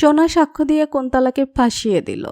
সোনা সাক্ষ্য দিয়ে কুন্তলাকে ফাঁসিয়ে দিল।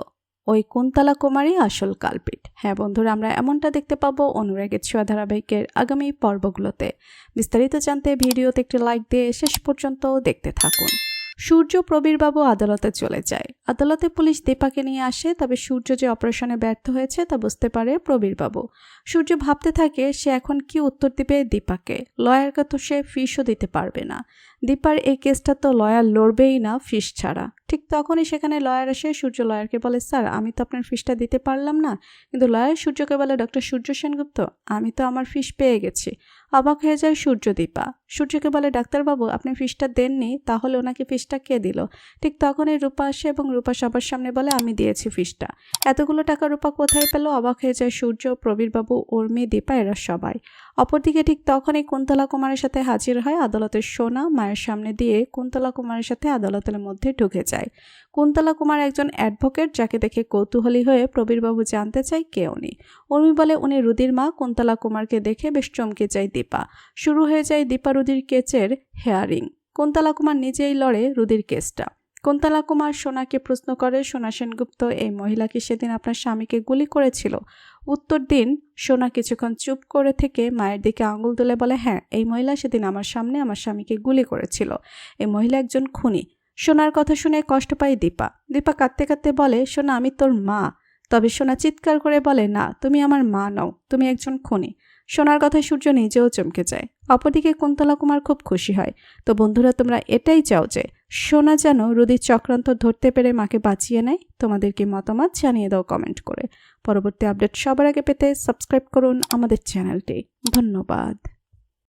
ওই কুন্তলা কুমারী আসল কালপিট। হ্যাঁ বন্ধুরা, আমরা এমনটা দেখতে পাবো অনুরাগের ছোঁয়া ধারাবাহিকের আগামী পর্বগুলোতে। বিস্তারিত জানতে ভিডিওতে একটি লাইক দিয়ে শেষ পর্যন্ত দেখতে থাকুন। সূর্য প্রবীরবাবু আদালতে চলে যায়। আদালতে পুলিশ দীপাকে নিয়ে আসে, তবে সূর্য যে অপারেশনে ব্যর্থ হয়েছে তা বুঝতে পারে প্রবীরবাবু। সূর্য ভাবতে থাকে সে এখন কি উত্তর দিবে দীপাকে। লয়ারকে তো সে ফিসও দিতে পারবে না। দীপার এই কেসটা তো লয়ার লড়বেই না ফিস ছাড়া। ঠিক তখনই সেখানে লয়ার আসে। সূর্য লয়ারকে বলে, স্যার আমি তো আপনার ফিসটা দিতে পারলাম না। কিন্তু লয়ার সূর্যকে বলে, ডক্টর সূর্য সেনগুপ্ত আমি তো আমার ফিস পেয়ে গেছি। অবাক হয়ে যায় সূর্য। দীপা সূর্যকে বলে, ডাক্তারবাবু আপনি ফিসটা দেননি, তাহলে ওনাকে ফিসটা কে দিল? ঠিক তখনই রূপা আসে এবং রূপা সবার সামনে বলে, আমি দিয়েছি ফিসটা। এতগুলো টাকা রূপা কোথায় পেল? অবাক হয়ে যায় সূর্য, প্রবীরবাবু, উর্মি, দীপা এরা সবাই। অপরদিকে ঠিক তখনই কুন্তলা কুমারের সাথে হাজির হয় আদালতের সোনা। মায়ের সামনে দিয়ে কুন্তলা কুমারের সাথে আদালতের মধ্যে ঢুকে যায়। কুন্তলা কুমার একজন অ্যাডভোকেট, যাকে দেখে কৌতূহলী হয়ে প্রবীরবাবু জানতে চায় কে উনি। উর্মি বলে উনি রুদির মা। কুন্তলা কুমারকে দেখে বেশ চমকে যায় দীপা। শুরু হয়ে যায় দীপা রুদির কেসের হেয়ারিং। কুন্তলা কুমার নিজেই লড়ে রুদির কেসটা। কুন্তলা কুমার সোনাকে প্রশ্ন করে, সোনা সেনগুপ্ত এই মহিলা কি সেদিন আপনার স্বামীকে গুলি করেছিল? উত্তর দিন সোনা কিছুক্ষণ চুপ করে থেকে মায়ের দিকে আঙুল তুলে বলে, হ্যাঁ এই মহিলা সেদিন আমার সামনে আমার স্বামীকে গুলি করেছিল। এই মহিলা একজন খুনি। সোনার কথা শুনে কষ্ট পায় দীপা। দীপা কাঁদতে কাঁদতে বলে, সোনা আমি তোর মা। তবে সোনা চিৎকার করে বলে, না তুমি আমার মা নও, তুমি একজন খুনি। সোনার কথায় সূর্য নিজেও চমকে যায়। অপরদিকে কুন্তলা কুমার খুব খুশি হয়। তো বন্ধুরা, তোমরা এটাই চাও যে সোনা যেন রুদির চক্রান্ত ধরতে পেরে মাকে বাঁচিয়ে নেয়? তোমাদের কি মতামত জানিয়ে দাও কমেন্ট করে। পরবর্তী আপডেট সবার আগে পেতে সাবস্ক্রাইব করুন আমাদের চ্যানেলটি। ধন্যবাদ।